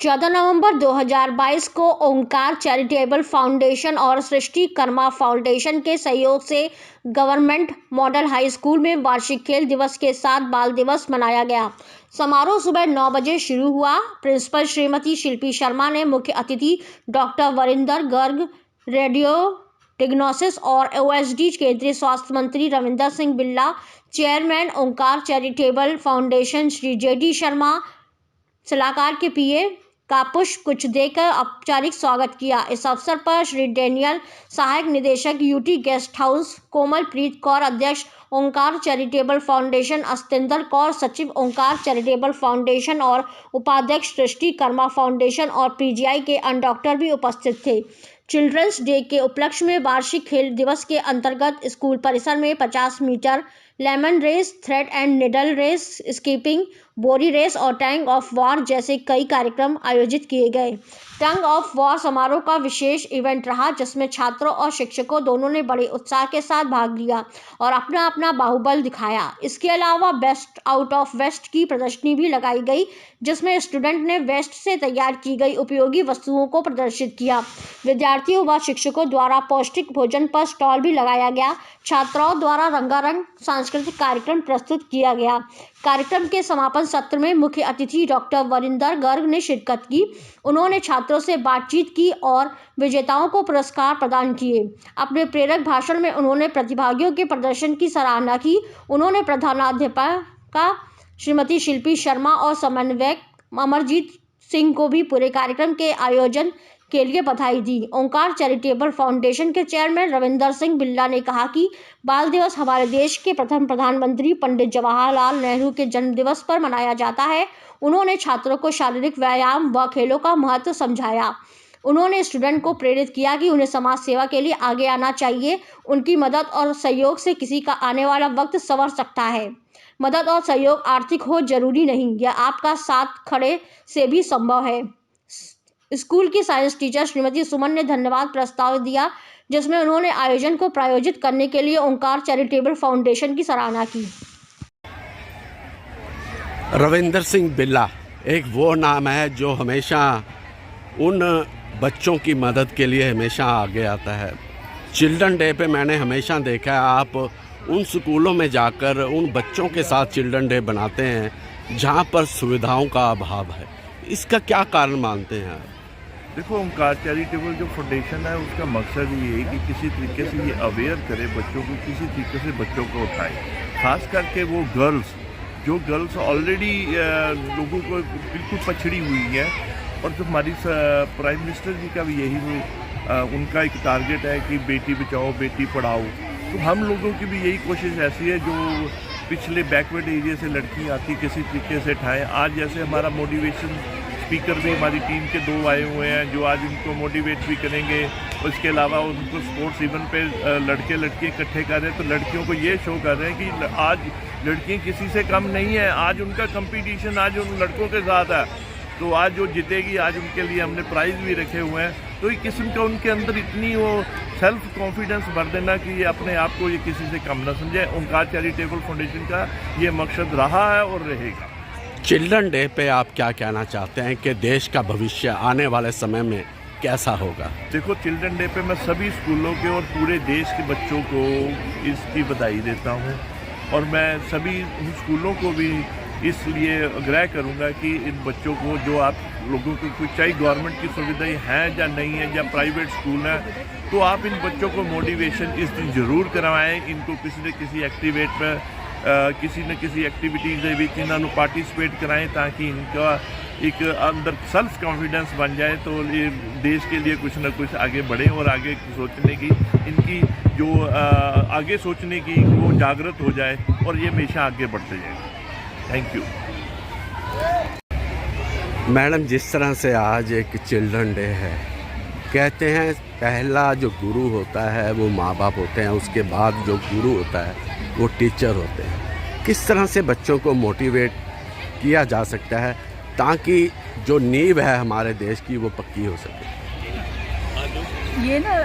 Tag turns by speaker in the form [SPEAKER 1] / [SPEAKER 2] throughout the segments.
[SPEAKER 1] 14 नवंबर 2022 को ओंकार charitable foundation और सृष्टि Karma foundation के सहयोग से गवर्नमेंट मॉडल हाई स्कूल में वार्षिक खेल दिवस के साथ बाल दिवस मनाया गया। समारोह सुबह 9 बजे शुरू हुआ। प्रिंसिपल श्रीमती शिल्पी शर्मा ने मुख्य अतिथि doctor Varinder Garg, radio diagnosis और ओएसडी केंद्रीय स्वास्थ्य मंत्री Ravinder Singh Billa, chairman Omkar charitable foundation Shri JD Sharma, सलाहकार के पीए का पुष्प कुछ देकर औपचारिक स्वागत किया। इस अवसर पर श्री डेनियल, सहायक निदेशक UT guest house, Komalpreet Kaur, अध्यक्ष ओंकार चैरिटेबल फाउंडेशन अस्तिंदर कौर, सचिव ओंकार चैरिटेबल फाउंडेशन और उपाध्यक्ष सृष्टि कर्मा फाउंडेशन और पीजीआई के अन्य डॉक्टर भी उपस्थित थे। चिल्ड्रंस डे के उपलक्ष्य में वार्षिक खेल दिवस के अंतर्गत स्कूल परिसर में 50 metre lemon race, thread and needle race, skipping, बोरी रेस और टंग ऑफ वॉर जैसे कई कार्यक्रम आयोजित किए गए। टंग ऑफ वॉर समारोह का विशेष इवेंट रहा, जिसमें छात्रों और शिक्षकों दोनों ने बड़े उत्साह के साथ भाग लिया और अपना अपना बाहुबल दिखाया। इसके अलावा बेस्ट आउट ऑफ वेस्ट की प्रदर्शनी भी लगाई गई, जिसमें स्टूडेंट ने वेस्ट से तैयार की गई उपयोगी वस्तुओं को प्रदर्शित किया। विद्यार्थियों व शिक्षकों द्वारा पौष्टिक भोजन पर स्टॉल भी लगाया गया। छात्राओं द्वारा रंगारंग सांस्कृतिक कार्यक्रम प्रस्तुत किया गया। कार्यक्रम के समापन सत्र में मुख्य अतिथि डॉक्टर वरिंदर गर्ग ने शिरकत की। उन्होंने छात्रों से बातचीत की और विजेताओं को पुरस्कार प्रदान किए। अपने प्रेरक भाषण में उन्होंने प्रतिभागियों के प्रदर्शन की सराहना की। उन्होंने प्रधानाध्यापिका श्रीमती शिल्पी शर्मा और समन्वयक अमरजीत सिंह को भी पूरे कार्यक्रम के आयोजन के लिए बधाई दी। ओंकार चैरिटेबल फाउंडेशन के चेयरमैन रविंदर सिंह बिल्ला ने कहा कि बाल दिवस हमारे देश के प्रथम प्रधानमंत्री पंडित जवाहरलाल नेहरू के जन्म दिवस पर मनाया जाता है। उन्होंने छात्रों को शारीरिक व्यायाम व खेलों का महत्व समझाया। उन्होंने स्टूडेंट को प्रेरित किया कि उन्हें समाज सेवा के लिए आगे आना चाहिए। उनकी मदद और सहयोग से किसी का आने वाला वक्त संवर सकता है। मदद और सहयोग आर्थिक हो जरूरी नहीं, यह आपका साथ खड़े से भी संभव है। स्कूल की साइंस टीचर श्रीमती सुमन ने धन्यवाद प्रस्ताव दिया, जिसमें उन्होंने आयोजन को प्रायोजित करने के लिए ओंकार चैरिटेबल फाउंडेशन की सराहना की।
[SPEAKER 2] रविंदर सिंह बिल्ला एक वो नाम है जो हमेशा उन बच्चों की मदद के लिए हमेशा आगे आता है। चिल्ड्रन डे पे मैंने हमेशा देखा है आप उन स्कूलों में जाकर उन बच्चों के साथ चिल्ड्रन डे बनाते हैं जहाँ पर सुविधाओं का अभाव है। इसका क्या कारण मानते हैं आप?
[SPEAKER 3] देखो, ओंकार चैरिटेबल जो फाउंडेशन है उसका मकसद ये है कि किसी तरीके से ये अवेयर करे बच्चों को, किसी तरीके से बच्चों को उठाए, खास करके वो गर्ल्स ऑलरेडी लोगों को बिल्कुल पछड़ी हुई है। और जो हमारी प्राइम मिनिस्टर जी का भी यही उनका एक टारगेट है कि बेटी बचाओ बेटी पढ़ाओ। तो हम लोगों की भी यही कोशिश ऐसी है जो पिछले बैकवर्ड एरिया से लड़की आती किसी तरीके से उठाएँ। आज जैसे हमारा मोटिवेशन स्पीकर भी हमारी टीम के 2 आए हुए हैं जो आज उनको मोटिवेट भी करेंगे। उसके अलावा उनको स्पोर्ट्स इवेंट पे लड़के लड़कियाँ इकट्ठे कर रहे हैं, तो लड़कियों को ये शो कर रहे हैं कि आज लड़कियाँ किसी से कम नहीं है। आज उनका कंपटीशन आज उन लड़कों के साथ है, तो आज जो जीतेगी आज उनके लिए हमने प्राइज़ भी रखे हुए हैं। तो एक किस्म का उनके अंदर इतनी वो सेल्फ कॉन्फिडेंस भर देना कि ये अपने आप को ये किसी से कम ना समझे। ओंकार चैरिटेबल फाउंडेशन का ये मकसद रहा है और रहेगा।
[SPEAKER 2] चिल्ड्रन डे पे आप क्या कहना चाहते हैं कि देश का भविष्य आने वाले समय में कैसा होगा?
[SPEAKER 3] देखो, चिल्ड्रन डे पे मैं सभी स्कूलों के और पूरे देश के बच्चों को इसकी बधाई देता हूँ और मैं सभी स्कूलों को भी इसलिए आग्रह करूँगा कि इन बच्चों को जो आप लोगों को चाहे गवर्नमेंट की सुविधाएं हैं या नहीं है या प्राइवेट स्कूल हैं, तो आप इन बच्चों को मोटिवेशन इस दिन ज़रूर करवाएँ। इनको किसी न किसी किसी न किसी एक्टिविटीज़ इन्होंने पार्टिसिपेट कराएं ताकि इनका एक अंदर सेल्फ कॉन्फिडेंस बन जाए, तो ये देश के लिए कुछ ना कुछ आगे बढ़े और आगे सोचने की इनकी जो आगे सोचने की वो जागृत हो जाए और ये हमेशा आगे बढ़ते जाए। थैंक यू
[SPEAKER 2] मैडम, जिस तरह से आज एक चिल्ड्रन डे है, कहते हैं पहला जो गुरु होता है वो माँ बाप होते हैं, उसके बाद जो गुरु होता है वो टीचर होते हैं। किस तरह से बच्चों को मोटिवेट किया जा सकता है ताकि जो नींव है हमारे देश की वो पक्की हो सके?
[SPEAKER 4] ये ना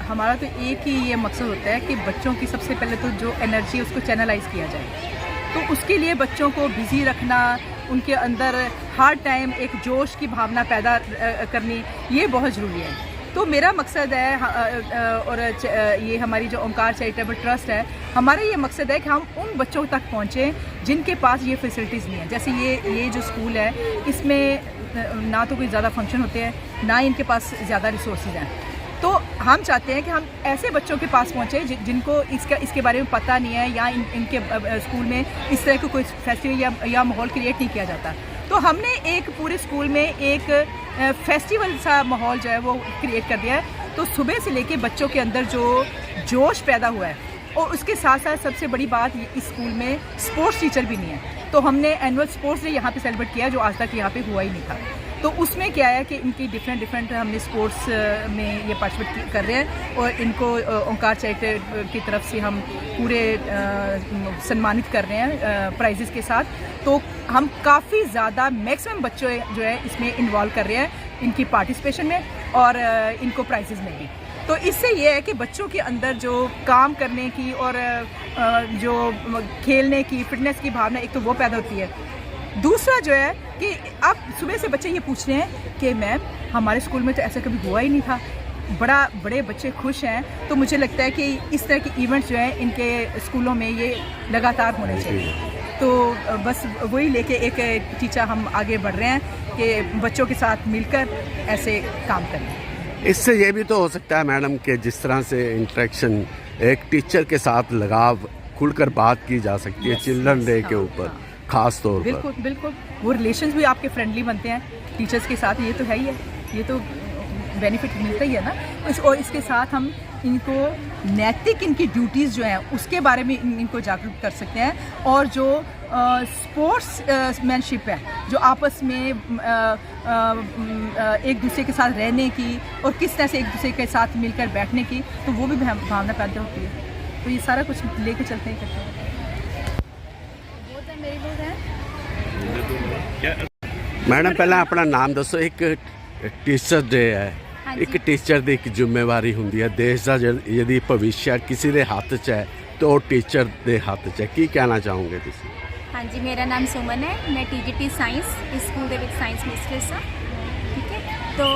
[SPEAKER 4] हमारा तो एक ही ये मकसद होता है कि बच्चों की सबसे पहले तो जो एनर्जी है उसको चैनलाइज किया जाए। तो उसके लिए बच्चों को बिज़ी रखना, उनके अंदर हर टाइम एक जोश की भावना पैदा करनी, ये बहुत ज़रूरी है। तो मेरा मकसद है और ये हमारी जो ओंकार चैरिटेबल ट्रस्ट है, हमारा ये मकसद है कि हम उन बच्चों तक पहुँचें जिनके पास ये फैसिलिटीज़ नहीं है। जैसे ये जो स्कूल है, इसमें ना तो कोई ज़्यादा फंक्शन होते हैं, ना ही इनके पास ज़्यादा रिसोर्सेज हैं। तो हम चाहते हैं कि हम ऐसे बच्चों के पास पहुँचे जिनको इसके बारे में पता नहीं है, या इनके स्कूल में इस तरह का कोई फेस्टिवल या माहौल क्रिएट नहीं किया जाता। तो हमने एक पूरे स्कूल में एक फेस्टिवल सा माहौल जो है वो क्रिएट कर दिया है। तो सुबह से लेके बच्चों के अंदर जो जोश पैदा हुआ है, और उसके साथ साथ सबसे बड़ी बात, इस स्कूल में स्पोर्ट्स टीचर भी नहीं है। तो हमने एनुअल स्पोर्ट्स डे यहाँ पे सेलिब्रेट किया, जो आज तक यहाँ पे हुआ ही नहीं था। तो उसमें क्या है कि इनकी डिफरेंट हमने स्पोर्ट्स में ये पार्टिसिपेट कर रहे हैं, और इनको ओंकार चैरिटेबल की तरफ से हम पूरे सम्मानित कर रहे हैं प्राइजेस के साथ। तो हम काफ़ी ज़्यादा मैक्सिमम बच्चों जो है इसमें इन्वॉल्व कर रहे हैं इनकी पार्टिसिपेशन में, और इनको प्राइजेस में भी। तो इससे ये है कि बच्चों के अंदर जो काम करने की और जो खेलने की, फिटनेस की भावना, एक तो वो पैदा होती है। दूसरा जो है कि अब सुबह से बच्चे ये पूछ रहे हैं कि मैम, हमारे स्कूल में तो ऐसा कभी हुआ ही नहीं था। बड़े बच्चे खुश हैं। तो मुझे लगता है कि इस तरह के इवेंट्स जो हैं इनके स्कूलों में ये लगातार होने चाहिए। तो बस वही लेके एक टीचर हम आगे बढ़ रहे हैं कि बच्चों के साथ मिलकर ऐसे काम करें।
[SPEAKER 2] इससे ये भी तो हो सकता है मैडम कि जिस तरह से इंटरेक्शन, एक टीचर के साथ लगाव, खुलकर बात की जा सकती है चिल्ड्रन डे के ऊपर, खास तौर पर।
[SPEAKER 4] बिल्कुल वो रिलेशंस भी आपके फ्रेंडली बनते हैं टीचर्स के साथ, ये तो है ही है, ये तो बेनिफिट मिलता ही है ना। और इसके साथ हम इनको नैतिक इनकी ड्यूटीज़ जो हैं उसके बारे में इनको जागरूक कर सकते हैं, और जो स्पोर्ट्समैनशिप है, जो आपस में एक दूसरे के साथ रहने की और किस तरह से एक दूसरे के साथ मिलकर बैठने की, तो वो भी भावना पैदा होती है। तो ये सारा कुछ लेके चलते हैं, करते हैं।
[SPEAKER 2] मैडम पहले अपना नाम दसो। एक टीचर डे है, एक टीचर ਦੀ ਇੱਕ ਜ਼ਿੰਮੇਵਾਰੀ ਹੁੰਦੀ ਹੈ। ਦੇਸ਼ ਦਾ यदि ਭਵਿੱਖ ਕਿਸੇ ਦੇ ਹੱਥ 'ਚ ਹੈ तो टीचर ਦੇ ਹੱਥ 'ਚ ਹੈ। ਕੀ ਕਹਿਣਾ ਚਾਹੋਗੇ ਤੁਸੀਂ?
[SPEAKER 5] हाँ जी, मेरा नाम सुमन है, मैं TGT साइंस स्कूल ਦੇ ਵਿੱਚ साइंस मिस्ट्रेस हाँ। ठीक है, तो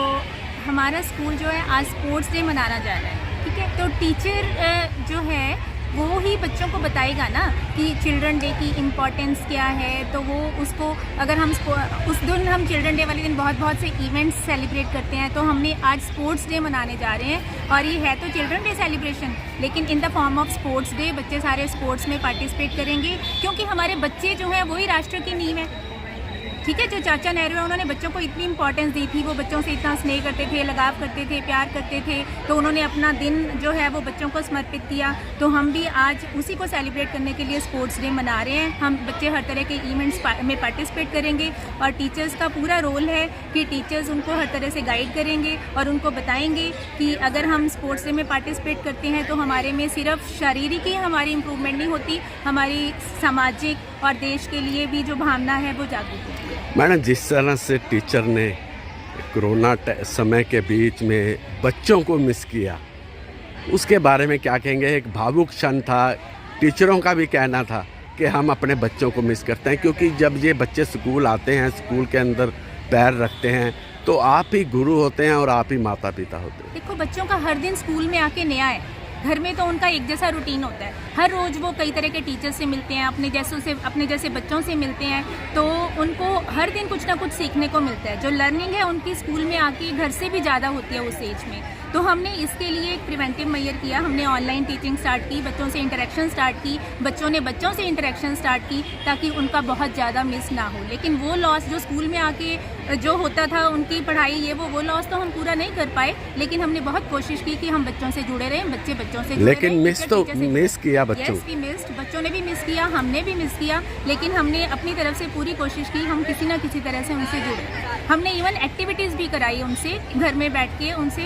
[SPEAKER 5] हमारा स्कूल जो है आज स्पोर्ट्स डे मनाना जा रहा है। ठीक है, तो टीचर जो है वो ही बच्चों को बताएगा ना कि चिल्ड्रन डे की इम्पोर्टेंस क्या है। तो वो उसको, अगर हम उस दिन हम चिल्ड्रन डे वाले दिन बहुत से इवेंट्स सेलिब्रेट करते हैं, तो हमने आज स्पोर्ट्स डे मनाने जा रहे हैं। और ये है तो चिल्ड्रन डे सेलिब्रेशन, लेकिन in the form of sports day. बच्चे सारे स्पोर्ट्स में पार्टिसिपेट करेंगे, क्योंकि हमारे बच्चे जो हैं वही राष्ट्र की नींव है। ठीक है, जो चाचा नेहरू है उन्होंने बच्चों को इतनी इंपॉर्टेंस दी थी, वो बच्चों से इतना स्नेह करते थे, लगाव करते थे, प्यार करते थे, तो उन्होंने अपना दिन जो है वो बच्चों को समर्पित किया। तो हम भी आज उसी को सेलिब्रेट करने के लिए स्पोर्ट्स डे मना रहे हैं। हम बच्चे हर तरह के इवेंट्स में पार्टिसिपेट करेंगे, और टीचर्स का पूरा रोल है कि टीचर्स उनको हर तरह से गाइड करेंगे और उनको बताएंगे कि अगर हम स्पोर्ट्स डे में पार्टिसिपेट करते हैं तो हमारे में सिर्फ शारीरिक ही हमारी इम्प्रूवमेंट नहीं होती, हमारी सामाजिक और देश के लिए भी जो भावना है वो जागरूक होती है।
[SPEAKER 2] मैडम जिस तरह से टीचर ने कोरोना समय के बीच में बच्चों को मिस किया, उसके बारे में क्या कहेंगे? एक भावुक क्षण था, टीचरों का भी कहना था कि हम अपने बच्चों को मिस करते हैं, क्योंकि जब ये बच्चे स्कूल आते हैं, स्कूल के अंदर पैर रखते हैं, तो आप ही गुरु होते हैं और आप ही माता पिता होते हैं।
[SPEAKER 5] देखो, बच्चों का हर दिन स्कूल में आके नया है, घर में तो उनका एक जैसा रूटीन होता है। हर रोज़ वो कई तरह के टीचर से मिलते हैं, अपने जैसे बच्चों से मिलते हैं, तो उनको हर दिन कुछ ना कुछ सीखने को मिलता है। जो लर्निंग है उनकी स्कूल में आके घर से भी ज़्यादा होती है उस एज में। तो हमने इसके लिए एक प्रिवेंटिव मेजर किया, हमने ऑनलाइन टीचिंग स्टार्ट की, बच्चों से इंटरेक्शन स्टार्ट की, बच्चों ने बच्चों से इंटरेक्शन स्टार्ट की, ताकि उनका बहुत ज़्यादा मिस ना हो। लेकिन वो लॉस जो स्कूल में आके जो होता था, उनकी पढ़ाई ये वो लॉस तो हम पूरा नहीं कर पाए, लेकिन हमने बहुत कोशिश की कि हम बच्चों से जुड़े रहें, बच्चे बच्चों से जुड़े
[SPEAKER 2] लेकिन
[SPEAKER 5] रहें।
[SPEAKER 2] मिस किया बच्चों।
[SPEAKER 5] यस, वी मिस्ड, बच्चों ने भी मिस किया, हमने भी मिस किया, लेकिन हमने अपनी तरफ से पूरी कोशिश की, हम किसी ना किसी तरह से उनसे जुड़े। हमने इवन एक्टिविटीज़ भी कराई उनसे, घर में बैठ के उनसे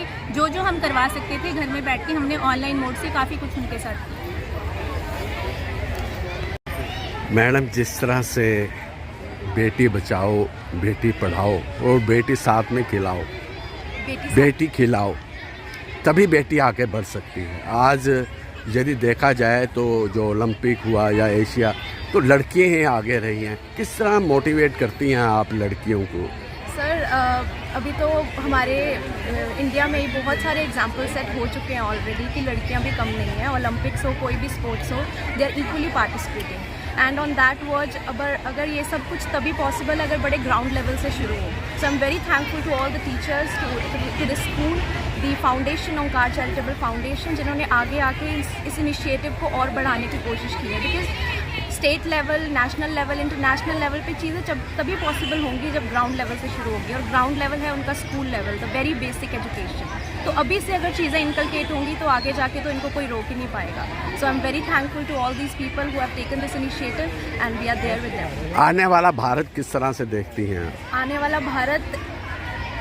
[SPEAKER 5] जो हम करवा सकते थे घर में बैठ के, हमने ऑनलाइन मोड से काफ़ी कुछ उनके साथ किया।
[SPEAKER 2] मैडम जिस तरह से बेटी बचाओ, बेटी पढ़ाओ और बेटी साथ में खिलाओ, बेटी खिलाओ, तभी बेटी आगे बढ़ सकती है। आज यदि देखा जाए तो जो ओलंपिक हुआ या एशिया तो लड़कियां ही आगे रही हैं, किस तरह मोटिवेट करती हैं आप लड़कियों को?
[SPEAKER 6] सर अभी तो हमारे इंडिया में ही बहुत सारे एग्जाम्पल सेट हो चुके हैं ऑलरेडी कि लड़कियां भी कम नहीं हैं। ओलंपिक्स हो, कोई भी स्पोर्ट्स हो, they are equally participating. And on that word अगर ये सब कुछ तभी पॉसिबल है अगर बड़े ग्राउंड लेवल से शुरू हो। So I am very thankful to all the teachers, to the school, the foundation Omkar charitable foundation, जिन्होंने आगे आके इस इनिशिएटिव को और बढ़ाने की कोशिश की है। Because state level, national level, international level पे चीज़ें जब तभी पॉसिबल होंगी जब ग्राउंड लेवल से शुरू होगी। और ग्राउंड लेवल है उनका school level, the very basic education. तो अभी से अगर चीज़ें इनकलकेट होंगी तो आगे जाके तो इनको कोई रोक ही नहीं पाएगा। So I am very thankful to all these people who have taken this initiative and we are there with them.
[SPEAKER 2] आने वाला भारत किस तरह से देखती हैं?
[SPEAKER 6] आने वाला भारत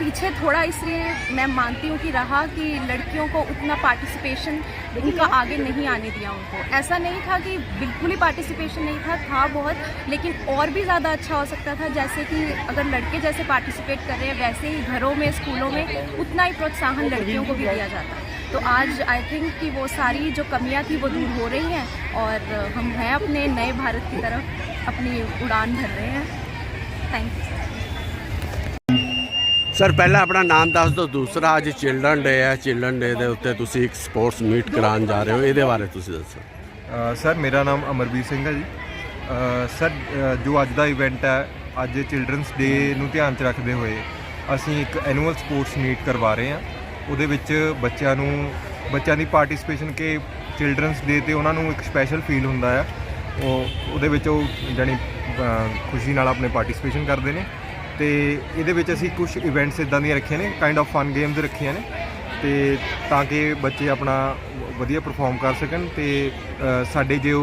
[SPEAKER 6] पीछे थोड़ा इसलिए मैं मानती हूँ कि रहा कि लड़कियों को उतना पार्टिसिपेशन उनका आगे नहीं आने दिया उनको। ऐसा नहीं था कि बिल्कुल ही पार्टिसिपेशन नहीं था बहुत, लेकिन और भी ज़्यादा अच्छा हो सकता था। जैसे कि अगर लड़के जैसे पार्टिसिपेट कर रहे हैं वैसे ही घरों में, स्कूलों में उतना ही प्रोत्साहन लड़कियों को भी दिया जाता। तो आज आई थिंक कि वो सारी जो कमियाँ थी वो दूर हो रही हैं और हम हैं अपने नए भारत की तरफ अपनी उड़ान भर रहे हैं। थैंक यू
[SPEAKER 2] सर, पहला अपना नाम दस दो, दूसरा ਅੱਜ ਚਿਲਡਰਨ ਡੇ ਹੈ, ਚਿਲਡਰਨ ਡੇ ਦੇ ਉੱਤੇ ਤੁਸੀਂ ਇੱਕ ਸਪੋਰਟਸ ਮੀਟ ਕਰਾਉਣ ਜਾ ਰਹੇ ਹੋ, ਇਹਦੇ ਬਾਰੇ ਤੁਸੀਂ ਦੱਸੋ।
[SPEAKER 7] ਸਰ ਮੇਰਾ ਨਾਮ ਅਮਰਵੀਰ ਸਿੰਘ ਹੈ ਜੀ। ਸਰ ਜੋ ਅੱਜ ਦਾ ਇਵੈਂਟ ਹੈ, ਅੱਜ ਚਿਲਡਰਨਸ ਡੇ ਨੂੰ ਧਿਆਨ 'ਚ ਰੱਖਦੇ ਹੋਏ ਅਸੀਂ ਇੱਕ ਐਨੂਅਲ ਸਪੋਰਟਸ ਮੀਟ ਕਰਵਾ ਰਹੇ ਹਾਂ। ਉਹਦੇ ਵਿੱਚ ਬੱਚਿਆਂ ਦੀ ਪਾਰਟਿਸਿਪੇਸ਼ਨ ਕਿ ਚਿਲਡਰਨਸ ਡੇ 'ਤੇ ਉਹਨਾਂ ਨੂੰ ਇੱਕ ਸਪੈਸ਼ਲ ਫੀਲ ਹੁੰਦਾ ਆ। ਉਹਦੇ ਵਿੱਚ ਉਹ ਜਾਣੀ ਖੁਸ਼ੀ ਨਾਲ ਆਪਣੇ ਪਾਰਟਿਸਿਪੇਸ਼ਨ ਕਰਦੇ ਨੇ। ਤੇ ਇਹਦੇ ਵਿੱਚ ਅਸੀਂ ਕੁਝ ਇਵੈਂਟਸ ਇੱਦਾਂ ਦੀਆਂ ਰੱਖੀਆਂ ਨੇ, ਕਾਈਂਡ ਆਫ ਫਨ ਗੇਮਸ ਰੱਖੀਆਂ ਨੇ ਤੇ ਤਾਂ ਕਿ ਬੱਚੇ ਆਪਣਾ ਵਧੀਆ ਪਰਫਾਰਮ ਕਰ ਸਕਣ। ਤੇ ਸਾਡੇ ਜੋ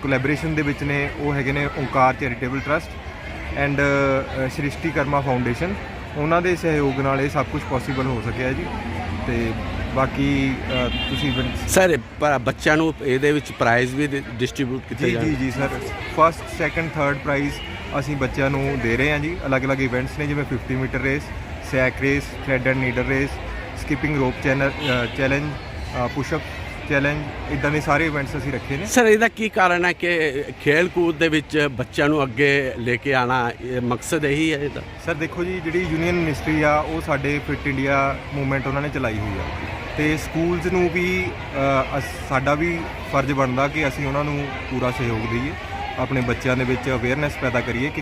[SPEAKER 7] ਕੋਲੈਬੋਰੇਸ਼ਨ ਦੇ ਵਿੱਚ ਨੇ ਉਹ ਹੈਗੇ ਨੇ ਓਂਕਾਰ ਚੈਰੀਟੇਬਲ ਟਰਸਟ ਐਂਡ ਸ੍ਰਿਸ਼ਟੀ ਕਰਮਾ ਫਾਊਂਡੇਸ਼ਨ, ਉਹਨਾਂ ਦੇ ਸਹਿਯੋਗ ਨਾਲ ਇਹ ਸਭ ਕੁਝ ਪੋਸੀਬਲ ਹੋ ਸਕਿਆ ਜੀ। ਤੇ ਬਾਕੀ ਤੁਸੀਂ
[SPEAKER 2] ਸਰ ਬੱਚਿਆਂ ਨੂੰ ਇਹਦੇ ਵਿੱਚ ਪ੍ਰਾਈਜ਼ ਵੀ ਡਿਸਟ੍ਰੀਬਿਊਟ ਕੀਤੇ ਜਾਣਗੇ?
[SPEAKER 7] ਜੀ sir, first, second, third prize ਅਸੀਂ ਬੱਚਿਆਂ ਨੂੰ ਦੇ ਰਹੇ ਹਾਂ ਜੀ। ਅਲੱਗ-ਅਲੱਗ ਇਵੈਂਟਸ ਨੇ, ਜਿਵੇਂ 50 metre race, sack race, thread and needle race, skipping rope challenge, push up challenge, ਇੱਦਾਂ ਦੇ ਸਾਰੇ ਇਵੈਂਟਸ ਅਸੀਂ ਰੱਖੇ ਨੇ।
[SPEAKER 2] ਸਰ ਇਹਦਾ ਕੀ ਕਾਰਨ ਹੈ ਕਿ ਖੇਲ ਕੂਦ ਦੇ ਵਿੱਚ ਬੱਚਿਆਂ ਨੂੰ ਅੱਗੇ ਲੈ ਕੇ ਆਉਣਾ, ਇਹ ਮਕਸਦ ਇਹੀ ਹੈ ਇਹਦਾ?
[SPEAKER 7] ਸਰ ਦੇਖੋ ਜੀ, ਜਿਹੜੀ ਯੂਨੀਅਨ ਮਿਨਿਸਟਰੀ ਆ ਉਹ ਸਾਡੇ ਫਿਟ ਇੰਡੀਆ ਮੂਵਮੈਂਟ ਉਹਨਾਂ ਨੇ ਚਲਾਈ ਹੋਈ ਆ ਤੇ ਸਕੂਲਸ ਨੂੰ ਵੀ ਸਾਡਾ ਵੀ ਫਰਜ਼ ਬਣਦਾ ਕਿ ਅਸੀਂ ਉਹਨਾਂ ਨੂੰ ਪੂਰਾ ਸਹਿਯੋਗ ਦਈਏ, ਆਪਣੇ ਬੱਚਿਆਂ ਦੇ ਵਿੱਚ ਅਵੇਅਰਨੈਸ ਪੈਦਾ ਕਰੀਏ ਕਿ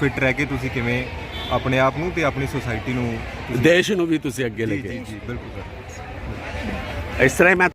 [SPEAKER 7] ਫਿਟ ਰਹਿ ਕੇ ਤੁਸੀਂ ਕਿਵੇਂ ਆਪਣੇ ਆਪ ਨੂੰ ਤੇ ਆਪਣੀ ਸੋਸਾਇਟੀ ਨੂੰ,
[SPEAKER 2] ਦੇਸ਼ ਨੂੰ ਵੀ ਤੁਸੀਂ ਅੱਗੇ ਲੈ ਕੇ।
[SPEAKER 7] ਜੀ ਬਿਲਕੁਲ ਸਰ।
[SPEAKER 2] ਇਸ ਤਰ੍ਹਾਂ ਮੈਂ